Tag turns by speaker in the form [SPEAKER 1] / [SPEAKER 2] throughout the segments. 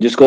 [SPEAKER 1] جس کو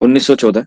[SPEAKER 1] 1914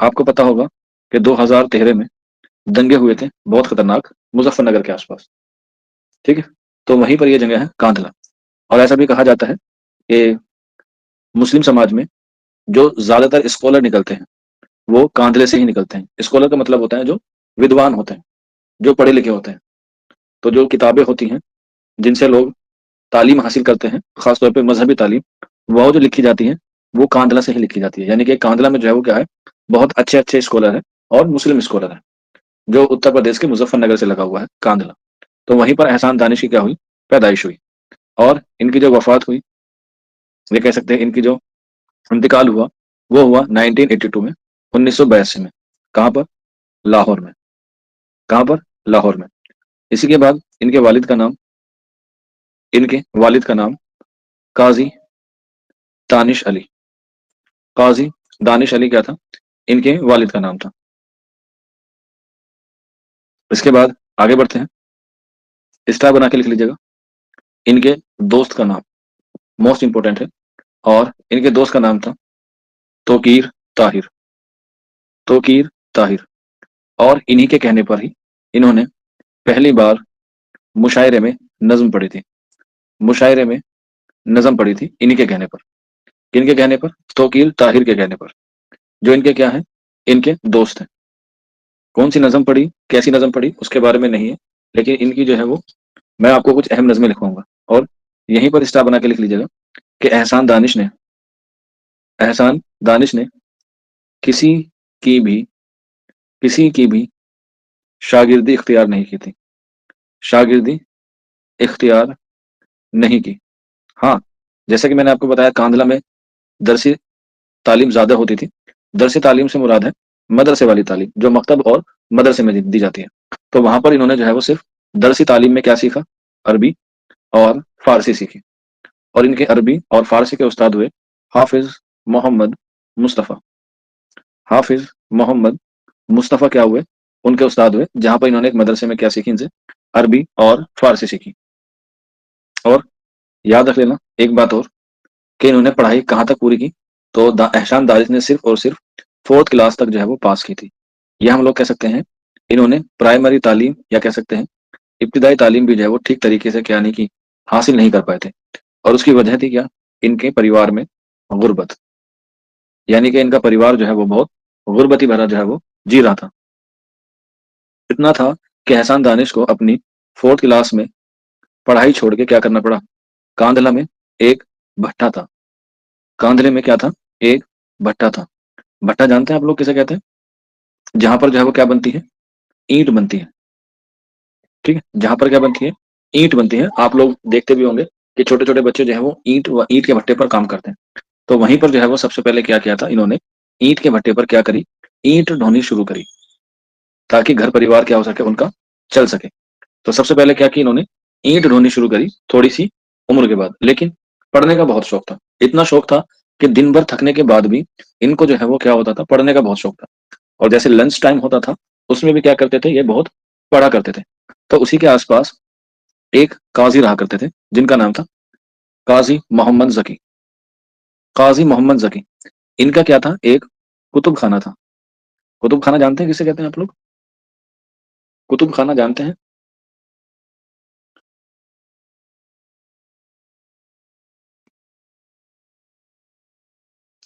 [SPEAKER 1] آپ کو پتا ہوگا کہ 2013 میں دنگے ہوئے تھے بہت خطرناک مظفر نگر کے آس پاس، ٹھیک ہے، تو وہیں پر یہ جگہ ہے کاندھلا۔ اور ایسا بھی کہا جاتا ہے کہ مسلم سماج میں جو زیادہ تر اسکالر نکلتے ہیں وہ کاندھلے سے ہی نکلتے ہیں۔ اسکالر کا مطلب ہوتا ہے جو ودوان ہوتے ہیں، جو پڑھے لکھے ہوتے ہیں۔ تو جو کتابیں ہوتی ہیں جن سے لوگ تعلیم حاصل کرتے ہیں، خاص طور پہ مذہبی تعلیم، وہ جو لکھی جاتی ہے وہ کاندھلا سے ہی لکھی جاتی ہے۔ یعنی کہ کاندھلا میں جو ہے وہ کیا ہے، بہت اچھے اچھے اسکالر ہیں اور مسلم اسکالر ہیں، جو اتر پردیش کے مظفر نگر سے لگا ہوا ہے کاندھلا۔ تو وہیں پر احسان دانش کی کیا ہوئی، پیدائش ہوئی، اور ان کی جو وفات ہوئی، یہ کہہ سکتے ہیں ان کی جو انتقال ہوا وہ ہوا 1982 میں، 1982 میں۔ کہاں پر؟ لاہور میں۔ کہاں پر؟ لاہور میں۔ اسی کے بعد ان کے والد کا نام قاضی دانش علی، قاضی دانش علی کیا تھا؟ ان کے والد کا نام تھا۔ اس کے بعد آگے بڑھتے ہیں، اسٹار بنا کے لکھ لیجیے گا ان کے دوست کا نام، موسٹ امپورٹنٹ ہے، اور ان کے دوست کا نام تھا توقیر طاہر، توقیر طاہر۔ اور انہی کے کہنے پر ہی انہوں نے پہلی بار مشاعرے میں نظم پڑھی تھی، مشاعرے میں نظم پڑھی تھی انہی کے کہنے پر۔ کن کے کہنے پر؟ توقیر طاہر کے کہنے پر، جو ان کے کیا ہیں، ان کے دوست ہیں۔ کون سی نظم پڑھی، کیسی نظم پڑھی، اس کے بارے میں نہیں ہے، لیکن ان کی جو ہے وہ میں آپ کو کچھ اہم نظمیں لکھواؤں گا، اور یہیں پر اسٹار بنا کے لکھ لیجیے گا کہ احسان دانش نے کسی کی بھی شاگردی اختیار نہیں کی تھی، شاگردی اختیار نہیں کی۔ ہاں، جیسا کہ میں نے آپ کو بتایا کاندھلا میں درسی تعلیم زیادہ ہوتی تھی۔ درسی تعلیم سے مراد ہے مدرسے والی تعلیم، جو مکتب اور مدرسے میں دی جاتی ہے۔ تو وہاں پر انہوں نے جو ہے وہ صرف درسی تعلیم میں کیا سیکھا، عربی اور فارسی سیکھی، اور ان کے عربی اور فارسی کے استاد ہوئے حافظ محمد مصطفیٰ۔ حافظ محمد مصطفیٰ کیا ہوئے، ان کے استاد ہوئے، جہاں پر انہوں نے ایک مدرسے میں کیا سیکھی، ان سے عربی اور فارسی سیکھی۔ اور یاد رکھ لینا ایک بات اور، کہ انہوں نے پڑھائی کہاں تک پوری کی، تو احسان دانش نے صرف اور صرف 4th کلاس تک جو ہے وہ پاس کی تھی۔ یہ ہم لوگ کہہ سکتے ہیں انہوں نے پرائمری تعلیم، یا کہہ سکتے ہیں ابتدائی تعلیم بھی جو ہے وہ ٹھیک طریقے سے کیا نہیں کی، حاصل نہیں کر پائے تھے۔ اور اس کی وجہ تھی کیا، ان کے پریوار میں غربت، یعنی کہ ان کا پریوار جو ہے وہ بہت غربتی بھرا جو ہے وہ جی رہا تھا۔ اتنا تھا کہ احسان دانش کو اپنی 4th کلاس میں پڑھائی چھوڑ کے کیا کرنا پڑا، کاندھلا میں ایک بھٹا تھا، کاندھلے میں کیا تھا، ایک بھٹا تھا۔ بھٹا جانتے ہیں آپ لوگ کسے کہتے ہیں؟ جہاں پر جو ہے وہ کیا بنتی ہے، اینٹ بنتی ہے، ٹھیک ہے، جہاں پر کیا بنتی ہے، اینٹ بنتی ہے۔ آپ لوگ دیکھتے بھی ہوں گے کہ چھوٹے چھوٹے بچے جو ہے وہ اینٹ کے بھٹے پر کام کرتے ہیں۔ تو وہیں پر جو ہے وہ سب سے پہلے کیا کیا تھا انہوں نے، اینٹ کے بھٹے پر کیا کری، اینٹ ڈھونی شروع کری، تاکہ گھر پریوار کیا ہو سکے، ان کا چل سکے۔ تو سب سے پہلے کیا کی انہوں نے، اینٹ ڈھونی شروع کری تھوڑی سی عمر کے بعد، لیکن پڑھنے کا بہت شوق تھا، اتنا شوق تھا کہ دن بھر تھکنے کے بعد بھی ان کو جو ہے وہ کیا ہوتا تھا، پڑھنے کا بہت شوق تھا۔ اور جیسے لنچ ٹائم ہوتا تھا اس میں بھی کیا کرتے تھے، یہ بہت پڑھا کرتے تھے۔ تو اسی کے آس پاس ایک قاضی رہا کرتے تھے جن کا نام تھا قاضی محمد ذکی، قاضی محمد ذکی۔ ان کا کیا تھا، ایک کتب خانہ تھا۔ کتب خانہ جانتے ہیں کسے کہتے ہیں آپ لوگ؟ کتب خانہ جانتے ہیں؟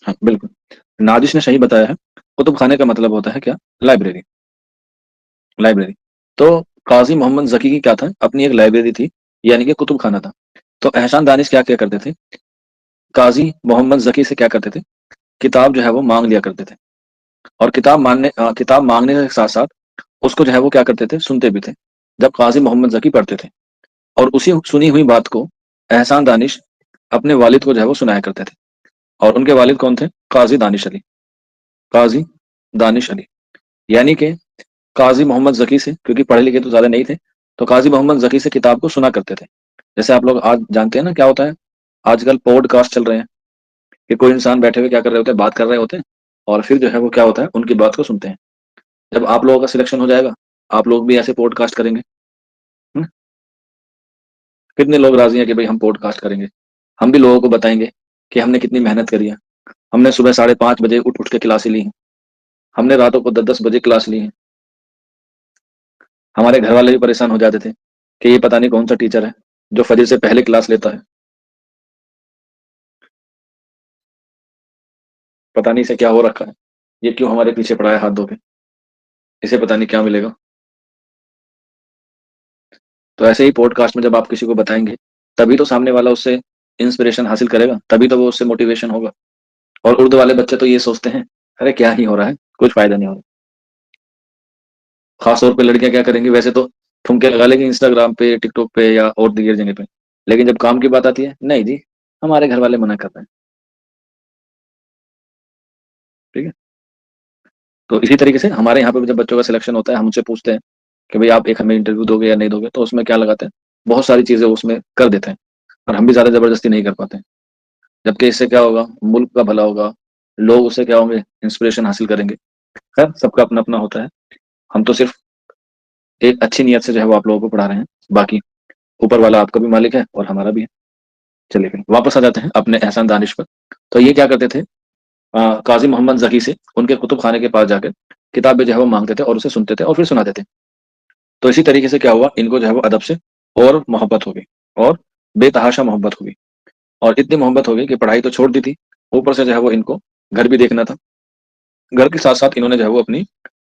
[SPEAKER 1] ہاں بالکل، نازش نے صحیح بتایا ہے، کتب خانے کا مطلب ہوتا ہے کیا، لائبریری، لائبریری۔ تو قاضی محمد ذکی کی کیا تھا، اپنی ایک لائبریری تھی، یعنی کہ کتب خانہ تھا۔ تو احسان دانش کیا کیا کرتے تھے، قاضی محمد ذکی سے کیا کرتے تھے، کتاب جو ہے وہ مانگ لیا کرتے تھے، اور کتاب مانگنے کے ساتھ ساتھ اس کو جو ہے وہ کیا کرتے تھے، سنتے بھی تھے جب قاضی محمد ذکی پڑھتے تھے۔ اور اسی سنی ہوئی بات کو احسان دانش اپنے والد کو جو ہے وہ سنایا کرتے تھے، اور ان کے والد کون تھے، قاضی دانش علی، قاضی دانش علی۔ یعنی کہ قاضی محمد ذکی سے، کیونکہ پڑھے لکھے تو زیادہ نہیں تھے، تو قاضی محمد ذکی سے کتاب کو سنا کرتے تھے۔ جیسے آپ لوگ آج جانتے ہیں نا کیا ہوتا ہے، آج کل پوڈ کاسٹ چل رہے ہیں، کہ کوئی انسان بیٹھے ہوئے کیا کر رہے ہوتے ہیں، بات کر رہے ہوتے ہیں، اور پھر جو ہے وہ کیا ہوتا ہے، ان کی بات کو سنتے ہیں۔ جب آپ لوگوں کا سلیکشن ہو جائے گا، آپ لوگ بھی ایسے پوڈ کاسٹ کریں گے؟ ہم؟ کتنے لوگ راضی ہیں کہ بھائی ہم پوڈ کاسٹ کریں گے، ہم بھی لوگوں کو بتائیں گے کہ ہم نے کتنی محنت کری ہے، ہم نے صبح 5:30 بجے اٹھ کے کلاسیں لی ہیں، ہم نے راتوں کو 10-10 بجے کلاس لی ہے. ہمارے گھر والے بھی پریشان ہو جاتے تھے کہ یہ پتہ نہیں کون سا ٹیچر ہے جو فجر سے پہلے کلاس لیتا ہے. پتہ نہیں اسے کیا ہو رکھا ہے، یہ کیوں ہمارے پیچھے پڑا ہے ہاتھ دھو کے، اسے پتہ نہیں کیا ملے گا. تو ایسے ہی پوڈ کاسٹ میں جب آپ کسی کو بتائیں گے تبھی تو سامنے والا اس سے انسپریشن حاصل کرے گا، تبھی تو وہ اس سے موٹیویشن ہوگا. اور اردو والے بچے تو یہ سوچتے ہیں ارے کیا ہی ہو رہا ہے، کچھ فائدہ نہیں ہو رہا. خاص طور پہ لڑکیاں کیا کریں گی، ویسے تو ٹھمکے لگا لیں گے انسٹاگرام پہ، ٹک ٹاک پہ یا اور دیگر جگہ پہ، لیکن جب کام کی بات آتی ہے نہیں جی ہمارے گھر والے منع کر رہے ہیں. ٹھیک ہے. تو اسی طریقے سے ہمارے یہاں پہ جب بچوں کا سلیکشن ہوتا ہے ہم ان سے پوچھتے ہیں کہ بھئی آپ ایک ہمیں انٹرویو دو گے یا نہیں دو گے، تو اس میں کیا لگاتے ہیں، بہت ساری چیزیں اس میں کر دیتے ہیں اور ہم بھی زیادہ زبردستی نہیں کر پاتے ہیں. جبکہ اس سے کیا ہوگا، ملک کا بھلا ہوگا، لوگ اس سے کیا ہوں گے، انسپریشن حاصل کریں گے. خیر سب کا اپنا اپنا ہوتا ہے، ہم تو صرف ایک اچھی نیت سے جو ہے وہ آپ لوگوں کو پڑھا رہے ہیں، باقی اوپر والا آپ کا بھی مالک ہے اور ہمارا بھی ہے. چلیے پھر واپس آ جاتے ہیں اپنے احسان دانش پر. تو یہ کیا کرتے تھے، قاضی محمد ذکی سے ان کے کتب خانے کے پاس جا کر کتابیں جو ہے وہ مانگتے تھے اور اسے سنتے تھے اور پھر سناتے تھے. تو اسی طریقے سے کیا ہوا، ان کو جو ہے وہ ادب سے اور محبت ہو گئی اور بے تحاشا محبت ہو گئی، اور اتنی محبت ہو گئی کہ پڑھائی تو چھوڑ دی تھی، اوپر سے جو ہے وہ ان کو گھر بھی دیکھنا تھا. گھر کے ساتھ ساتھ انہوں نے جو ہے وہ اپنی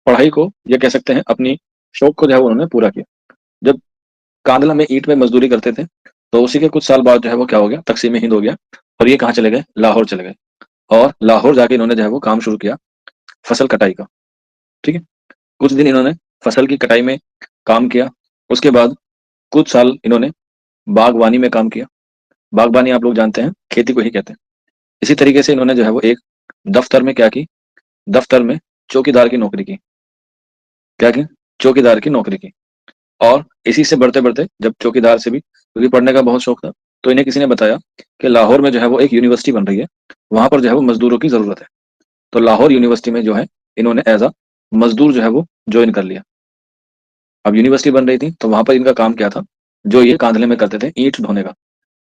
[SPEAKER 1] پڑھائی کو، یہ کہہ سکتے ہیں اپنی شوق کو جو ہے وہ انہوں نے پورا کیا. جب کاندلا میں اینٹ میں مزدوری کرتے تھے تو اسی کے کچھ سال بعد جو ہے وہ کیا ہو گیا، تقسیم ہند ہو گیا اور یہ کہاں چلے گئے، لاہور چلے گئے. اور لاہور جا کے انہوں نے جو ہے وہ کام شروع کیا فصل کٹائی کا. ٹھیک ہے. کچھ دن انہوں نے فصل کی کٹائی میں کام کیا، اس کے بعد کچھ سال انہوں نے باغبانی میں کام کیا. باغبانی آپ لوگ جانتے ہیں کھیتی کو ہی کہتے ہیں. اسی طریقے سے انہوں نے جو ہے وہ ایک دفتر میں کیا کی، دفتر میں چوکی دار کی نوکری کی. کیا کی، چوکی دار کی نوکری کی. اور اسی سے بڑھتے بڑھتے جب چوکی دار سے بھی، کیونکہ پڑھنے کا بہت شوق تھا، تو انہیں کسی نے بتایا کہ لاہور میں جو ہے وہ ایک یونیورسٹی بن رہی ہے، وہاں پر جو ہے وہ مزدوروں کی ضرورت ہے. تو لاہور یونیورسٹی میں جو ہے انہوں نے ایز اے مزدور جو ہے وہ جوائن کر لیا. اب یونیورسٹی بن رہی تھی تو وہاں پر ان کا کام کیا تھا، جو یہ کاندھلے میں کرتے تھے اینٹ ڈھونے کا.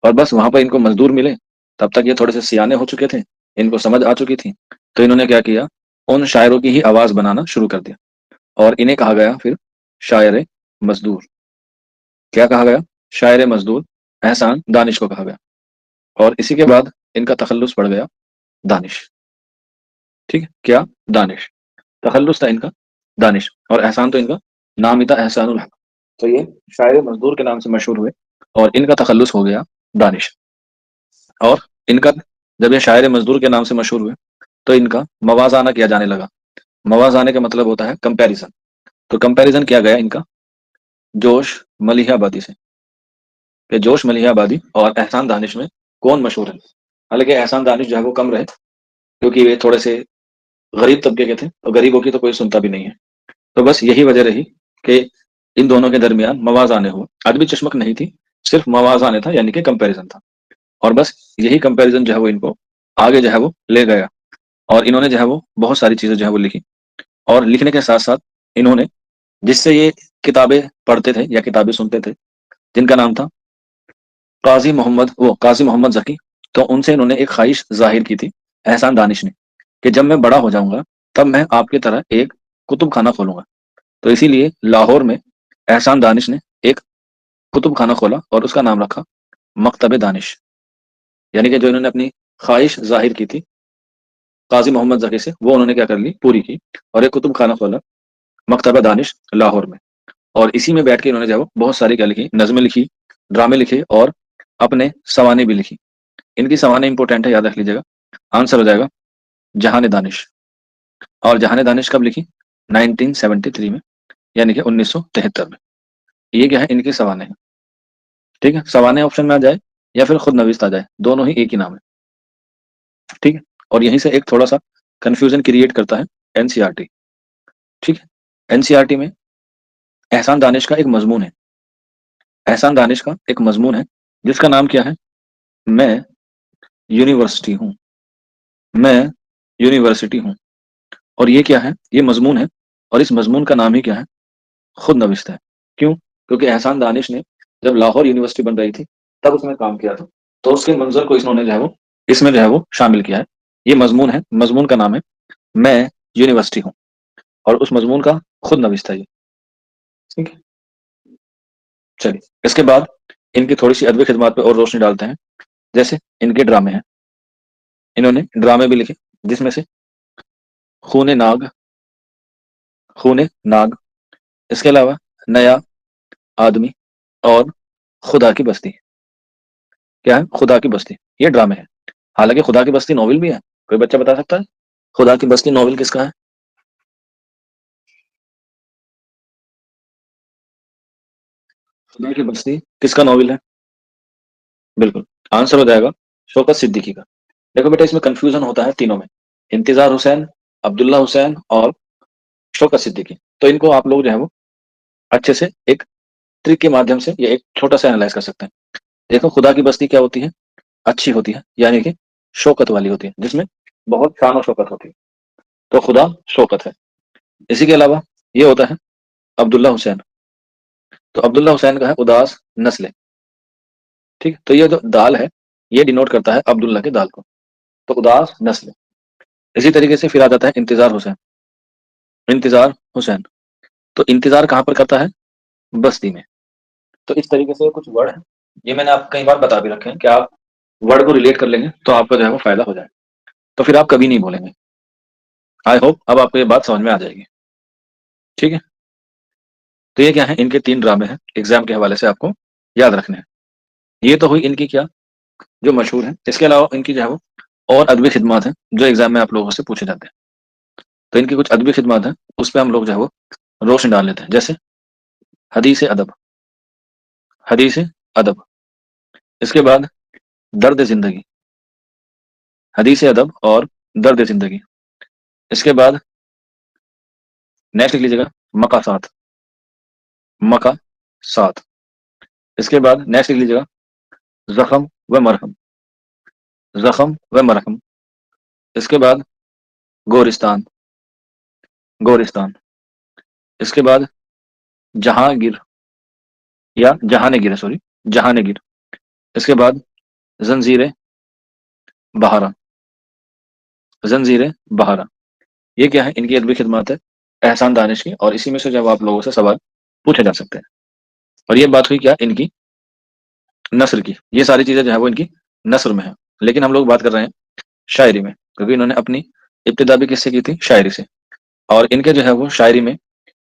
[SPEAKER 1] اور بس وہاں پر ان کو مزدور ملے، تب تک یہ تھوڑے سے سیانے ہو چکے تھے، ان کو سمجھ آ چکی تھی. تو انہوں نے کیا کیا، ان شاعروں کی ہی آواز بنانا شروع کر دیا اور انہیں کہا گیا پھر شاعر مزدور. کیا کہا گیا، شاعر مزدور احسان دانش کو کہا گیا. اور اسی کے بعد ان کا تخلص پڑ گیا دانش. ٹھیک ہے، کیا، دانش. تخلص تھا ان کا دانش، اور احسان تو ان کا نام ہی تھا، احسان الحق. تو یہ شاعر مزدور کے نام سے مشہور ہوئے اور ان کا تخلص ہو گیا دانش. اور ان کا جب یہ شاعر مزدور کے نام سے مشہور ہوئے تو ان کا موازانہ کیا جانے لگا. موازانے کا مطلب ہوتا ہے کمپیریزن. تو کمپیریزن کیا گیا ان کا جوش ملیح آبادی سے، کہ جوش ملیح آبادی اور احسان دانش میں کون مشہور ہے. حالانکہ احسان دانش جو ہے وہ کم رہے، کیونکہ یہ تھوڑے سے غریب طبقے کے تھے اور غریبوں کی تو کوئی سنتا بھی نہیں ہے. تو بس یہی وجہ رہی کہ ان دونوں کے درمیان موازانے ہو، ادبی چشمک نہیں تھی، صرف موازانے تھا، یعنی کہ کمپیریزن تھا. اور بس یہی کمپیریزن جو ہے وہ ان کو آگے جو ہے وہ لے گیا، اور انہوں نے جو ہے وہ بہت ساری چیزیں جو ہے وہ لکھی. اور لکھنے کے ساتھ ساتھ انہوں نے جس سے یہ کتابیں پڑھتے تھے یا کتابیں سنتے تھے، جن کا نام تھا قاضی محمد ذکی، تو ان سے انہوں نے ایک خواہش ظاہر کی تھی احسان دانش نے، کہ جب میں بڑا ہو جاؤں گا تب میں آپ کی طرح ایک کتب خانہ کھولوں گا. تو اسی لیے لاہور میں احسان دانش نے ایک کتب خانہ کھولا اور اس کا نام رکھا مکتب دانش. یعنی کہ جو انہوں نے اپنی خواہش ظاہر کی تھی قاضی محمد ذکی سے، وہ انہوں نے کیا کر لی، پوری کی، اور ایک کتب خانہ کھولا مکتبہ دانش لاہور میں. اور اسی میں بیٹھ کے انہوں نے جو بہت ساری کیا لکھی، نظمیں لکھی، ڈرامے لکھے اور اپنے سوانح بھی لکھی. ان کی سوانح امپورٹنٹ ہے، یاد رکھ لیجیے گا، آنسر ہو جائے گا جہان دانش. اور جہان دانش کب لکھی، 1973 میں، یعنی کہ 1973 میں. یہ کیا ہے، ان کی سوانح ہے. ٹھیک ہے، سوانح آپشن میں آ جائے یا پھر خود نویس آ جائے، دونوں ہی ایک ہی نام ہے. ٹھیک ہے. اور یہیں سے ایک تھوڑا سا کنفیوژن کریٹ کرتا ہے این سی آر ٹی. ٹھیک ہے. این سی آر ٹی میں احسان دانش کا ایک مضمون ہے، احسان دانش کا ایک مضمون ہے جس کا نام کیا ہے، میں یونیورسٹی ہوں، میں یونیورسٹی ہوں. اور یہ کیا ہے، یہ مضمون ہے، اور اس مضمون کا نام ہی کیا ہے، خود نوشت ہے. کیوں؟ کیونکہ احسان دانش نے جب لاہور یونیورسٹی بن رہی تھی تب اس میں کام کیا تھا، تو اس کے منظر کو انہوں نے جو ہے وہ اس میں جو ہے وہ شامل کیا ہے. یہ مضمون ہے، مضمون کا نام ہے میں یونیورسٹی ہوں. اور اس مضمون کا خود نویس تھا یہ. ٹھیک ہے. چلیے اس کے بعد ان کی تھوڑی سی ادبی خدمات پہ اور روشنی ڈالتے ہیں. جیسے ان کے ڈرامے ہیں، انہوں نے ڈرامے بھی لکھے جس میں سے خون ناگ، خون ناگ، اس کے علاوہ نیا آدمی اور خدا کی بستی. کیا ہے؟ خدا کی بستی. یہ ڈرامے ہیں. حالانکہ خدا کی بستی ناول بھی ہے. کوئی بچہ بتا سکتا ہے خدا کی بستی ناول کس کا ہے؟ خدا کی بستی کس کا ناول ہے؟ بالکل آنسر ہو جائے گا شوکت صدیقی کا. دیکھو بیٹا اس میں کنفیوژن ہوتا ہے تینوں میں، انتظار حسین، عبداللہ حسین اور شوکت صدیقی. تو ان کو آپ لوگ جو ہے وہ اچھے سے ایک ٹرک کے مادھیم سے یہ ایک چھوٹا سا اینالائز کر سکتے ہیں. دیکھو خدا کی بستی کیا ہوتی ہے؟ اچھی ہوتی ہے، یعنی کہ شوکت والی ہوتی ہے، جس میں بہت شان و شوکت ہوتی ہے. تو خدا شوکت ہے. اسی کے علاوہ یہ ہوتا ہے عبداللہ حسین. تو عبداللہ حسین کا ہے اداس نسلیں. ٹھیک. تو یہ جو دال ہے یہ ڈینوٹ کرتا ہے عبداللہ کے دال کو. تو اداس نسلیں. اسی طریقے سے پھر آ جاتا ہے انتظار حسین. انتظار حسین تو انتظار کہاں پر کرتا ہے؟ بستی میں. تو اس طریقے سے کچھ ورڈ ہیں، یہ میں نے آپ کئی بار بتا بھی رکھے ہیں کہ آپ ورڈ کو ریلیٹ کر لیں گے تو آپ کا جو ہے وہ فائدہ ہو جائے. تو پھر آپ کبھی نہیں بولیں گے. آئی ہوپ اب آپ کو یہ بات سمجھ میں آ جائے گی. ٹھیک ہے. تو یہ کیا ہے؟ ان کے 3 ڈرامے ہیں، ایگزام کے حوالے سے آپ کو یاد رکھنے ہیں. یہ تو ہوئی ان کی کیا جو مشہور ہیں. اس کے علاوہ ان کی جو ہے وہ اور ادبی خدمات ہیں جو ایگزام میں آپ لوگوں سے پوچھے جاتے ہیں. تو ان کی کچھ ادبی خدمات ہیں، اس پہ ہم لوگ جو ہے وہ روشنی ڈال لیتے ہیں. جیسے حدیث ادب، حدیث ادب. اس کے بعد درد زندگی، حدیث ادب اور درد زندگی. اس کے بعد نیکسٹ لکھ لیجیے گا مقاسات، مقاسات. اس کے بعد نیکسٹ لکھ لیجیے گا زخم و مرہم، زخم و مرہم. اس کے بعد گورستان، گورستان. اس کے بعد جہانگیر یا جہانگیر، سوری جہانگیر. اس کے بعد زنجیر بہارا، زنجیر بہارا. یہ کیا ہے؟ ان کی ادبی خدمات ہے احسان دانش کی، اور اسی میں سے جب آپ لوگوں سے سوال پوچھے جا سکتے ہیں. اور یہ بات ہوئی کیا ان کی نثر کی. یہ ساری چیزیں جو ہے وہ ان کی نثر میں ہے، لیکن ہم لوگ بات کر رہے ہیں شاعری میں، کیونکہ انہوں نے اپنی ابتدا بھی کس سے کی تھی؟ شاعری سے. اور ان کے جو ہے وہ شاعری میں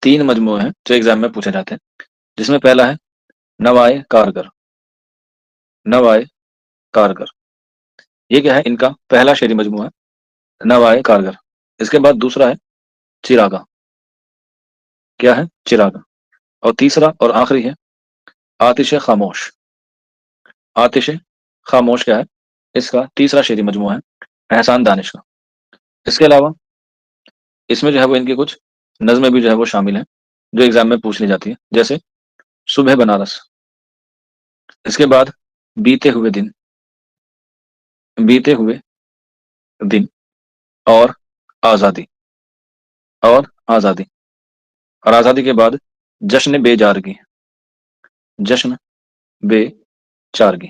[SPEAKER 1] 3 مجموعے ہیں جو ایگزام میں پوچھے جاتے ہیں، جس میں پہلا ہے نوائے کارگر، نوائے کارگر. یہ کیا ہے؟ ان کا پہلا شعری مجموعہ ہے نوائے کارگر. اس کے بعد دوسرا ہے چراغا. کیا ہے؟ چراغا. اور تیسرا اور آخری ہے آتش خاموش. آتش خاموش کیا ہے؟ اس کا تیسرا شعری مجموعہ ہے احسان دانش کا. اس کے علاوہ اس میں جو ہے وہ ان کی کچھ نظمیں بھی جو ہے وہ شامل ہیں جو ایگزام میں پوچھ لی جاتی ہے. جیسے صبح بنارس. اس کے بعد بیتے ہوئے دن، بیتے ہوئے دن اور آزادی، اور آزادی. اور آزادی کے بعد جشن بے چارگی، جشن بے چارگی.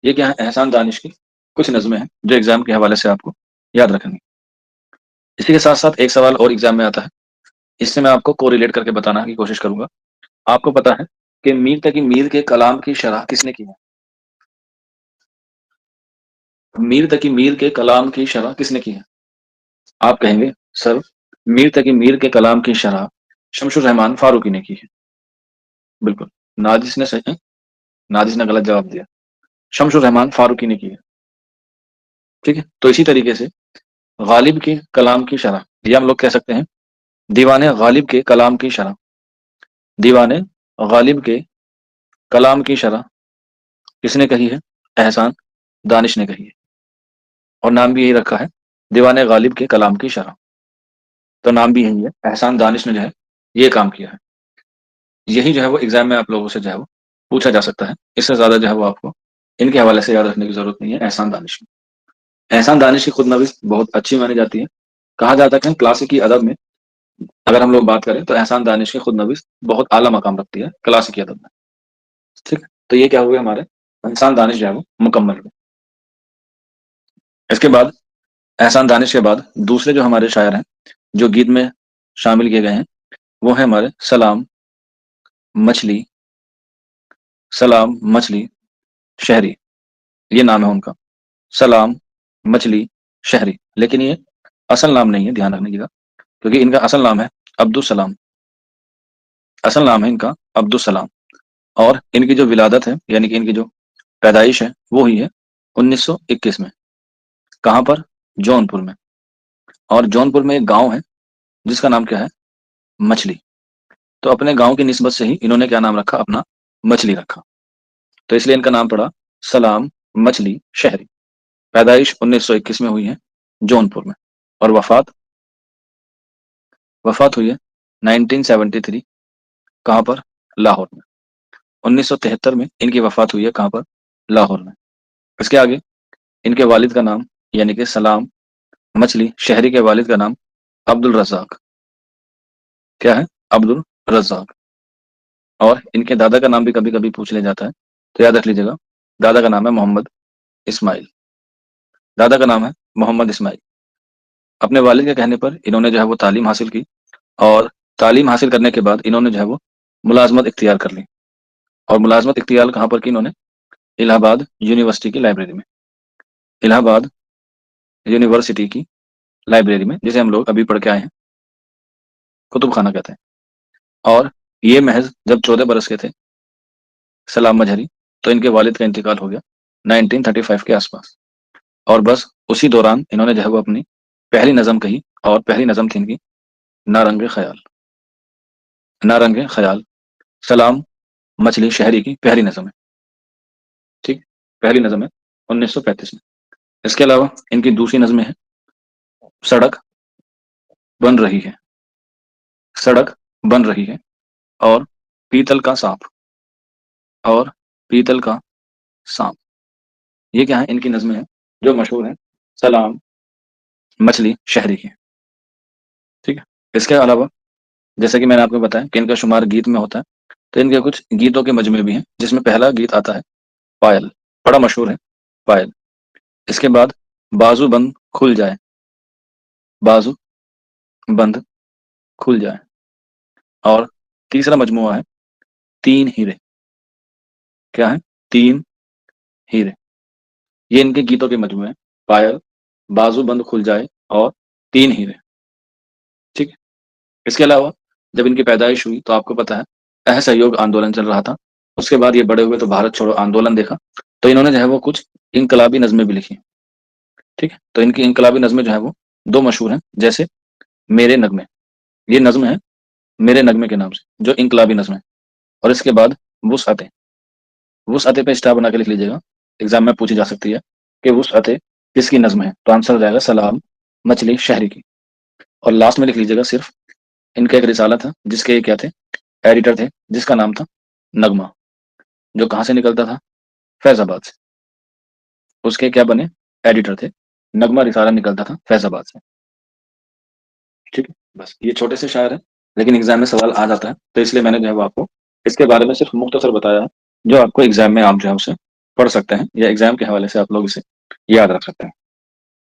[SPEAKER 1] یہ کیا ہے؟ احسان دانش کی کچھ نظمیں ہیں جو ایگزام کے حوالے سے آپ کو یاد رکھیں گے. اسی کے ساتھ ساتھ ایک سوال اور ایگزام میں آتا ہے، اس سے میں آپ کو کو ریلیٹ کر کے بتانا کی کوشش کروں گا. آپ کو پتا ہے کہ میر تقی میر کے کلام کی شرح کس نے کی ہے؟ میر تقی میر کے کلام کی شرح کس نے کی ہے؟ آپ کہیں گے سر میر تقی میر کے کلام کی شرح شمس الرحمان فاروقی نے کی ہے. بالکل ناجس نے صحیح، ناجس نے غلط جواب دیا. شمس الرحمان فاروقی نے کی ہے. ٹھیک ہے. تو اسی طریقے سے غالب کے کلام کی شرح، یہ ہم لوگ کہہ سکتے ہیں دیوان غالب کے کلام کی شرح، دیوان غالب کے کلام کی شرح کس نے کہی ہے؟ احسان دانش نے کہی ہے. اور نام بھی یہی رکھا ہے دیوان غالب کے کلام کی شرح. تو نام بھی یہی ہے، احسان دانش نے جو ہے یہ کام کیا ہے. یہی جو ہے وہ ایگزام میں آپ لوگوں سے جو ہے وہ پوچھا جا سکتا ہے. اس سے زیادہ جو ہے وہ آپ کو ان کے حوالے سے یاد رکھنے کی ضرورت نہیں ہے. احسان دانش کی، احسان دانش کی خود نویس بہت اچھی مانی جاتی ہے. کہا جاتا ہے کہ کلاسیکی ادب میں اگر ہم لوگ بات کریں تو احسان دانش کی خود نویس بہت اعلیٰ مقام رکھتی ہے کلاسیکی ادب میں. ٹھیک. تو یہ کیا ہوئے ہمارے احسان دانش جو ہے وہ مکمل ہوئے. اس کے بعد احسان دانش کے بعد دوسرے جو ہمارے شاعر ہیں جو گیت میں شامل کیے گئے ہیں وہ ہیں ہمارے سلام مچھلی، سلام مچھلی شہری، یہ نام ہے ان کا، سلام مچھلی شہری، لیکن یہ اصل نام نہیں ہے، دھیان رکھنے کا، کیونکہ ان کا اصل نام ہے عبدالسلام، اصل نام ہے ان کا عبدالسلام، اور ان کی جو ولادت ہے یعنی کہ ان کی جو پیدائش ہے وہ ہوئی ہے 1921 میں، کہاں پر؟ جون پور میں، اور جون پور میں ایک گاؤں ہے جس کا نام کیا ہے؟ مچھلی، تو اپنے گاؤں کی نسبت سے ہی انہوں نے کیا نام رکھا؟ اپنا مچھلی رکھا، تو اس لیے ان کا نام پڑا سلام مچھلی شہری، پیدائش 1921 میں ہوئی ہے جون پور میں، اور وفات ہوئی ہے 1973، کہاں پر؟ لاہور میں، 1973 میں ان کی وفات ہوئی ہے، کہاں پر؟ لاہور میں۔ اس کے آگے ان کے والد کا نام یعنی کہ سلام مچھلی شہری کے والد کا نام عبد الرزاق، کیا ہے؟ عبد الرزاق، اور ان کے دادا کا نام بھی کبھی کبھی پوچھ لیا جاتا ہے، تو یاد رکھ لیجیے گا، دادا کا نام ہے محمد اسماعیل، دادا کا نام ہے محمد اسماعیل۔ اپنے والد کے کہنے پر انہوں نے جو ہے وہ تعلیم حاصل کی، اور تعلیم حاصل کرنے کے بعد انہوں نے جو ہے وہ ملازمت اختیار کر لی، اور ملازمت اختیار کہاں پر کی انہوں نے؟ الہ آباد یونیورسٹی کی لائبریری میں، الہ آباد یونیورسٹی کی لائبریری میں، جسے ہم لوگ ابھی پڑھ کے آئے ہیں، کتب خانہ کہتے ہیں، اور یہ محض جب 14 برس کے تھے سلام مجہری، تو ان کے والد کا انتقال ہو گیا 1935 کے آس پاس، اور بس اسی دوران انہوں نے جو ہے وہ اپنی پہلی نظم کہی، اور پہلی نظم تھی ان کی نارنگ خیال، نارنگ خیال سلام مچھلی شہری کی پہلی نظم ہے، ٹھیک، پہلی نظم ہے 1935 میں۔ اس کے علاوہ ان کی دوسری نظمیں ہیں سڑک بن رہی ہے، سڑک بن رہی ہے، اور پیتل کا سانپ، اور پیتل کا سانپ، یہ کیا ہے؟ ان کی نظمیں ہیں جو مشہور ہیں سلام مچھلی شہری کی، ٹھیک ہے۔ اس کے علاوہ جیسے کہ میں نے آپ کو بتایا کہ ان کا شمار گیت میں ہوتا ہے، تو ان کے کچھ گیتوں کے مجموعے بھی ہیں، جس میں پہلا گیت آتا ہے پائل، بڑا مشہور ہے پائل، اس کے بعد بازو بند کھل جائے، بازو بند کھل جائے، اور تیسرا مجموعہ ہے تین ہیرے، کیا ہے؟ تین ہیرے، یہ ان کے گیتوں کے مجموعے ہیں، پائل، بازو بند کھل جائے، اور تین ہیرے، ٹھیک ہے۔ اس کے علاوہ جب ان کی پیدائش ہوئی تو آپ کو پتا ہے احسہیوگ آندولن چل رہا تھا، اس کے بعد یہ بڑے ہوئے تو بھارت چھوڑو آندولن دیکھا، تو انہوں نے جو ہے وہ کچھ انقلابی نظمیں بھی لکھی، ٹھیک ہے، تو ان کی انقلابی نظمیں جو ہے وہ دو مشہور ہیں، جیسے میرے نغمے، یہ نظم ہے میرے نغمے کے نام سے جو انقلابی نظم ہے، اور اس کے بعد وسعتیں، وسعتیں پہ اسٹار بنا کے لکھ لیجیے گا، ایگزام میں پوچھی جا سکتی ہے کہ وسعتیں کس کی نظم ہے، تو آنسر ہو جائے گا سلام مچھلی شہری کی، اور لاسٹ میں لکھ لیجیے گا صرف ان کا ایک رسالہ تھا جس کے کیا تھے؟ ایڈیٹر تھے، جس کا نام تھا نغمہ، جو کہاں سے نکلتا تھا؟ فیض آباد سے، اس کے کیا بنے؟ ایڈیٹر تھے، نغمہ رسالہ نکلتا تھا فیض آباد سے، ٹھیک ہے۔ بس یہ چھوٹے سے شاعر ہیں، لیکن ایگزام میں سوال آ جاتا ہے، تو اس لیے میں نے جو ہے وہ آپ کو اس کے بارے میں صرف مختصر بتایا ہے، جو آپ کو ایگزام میں آپ جو ہے اسے پڑھ سکتے ہیں، یا ایگزام کے حوالے سے آپ لوگ اسے یاد رکھ سکتے ہیں۔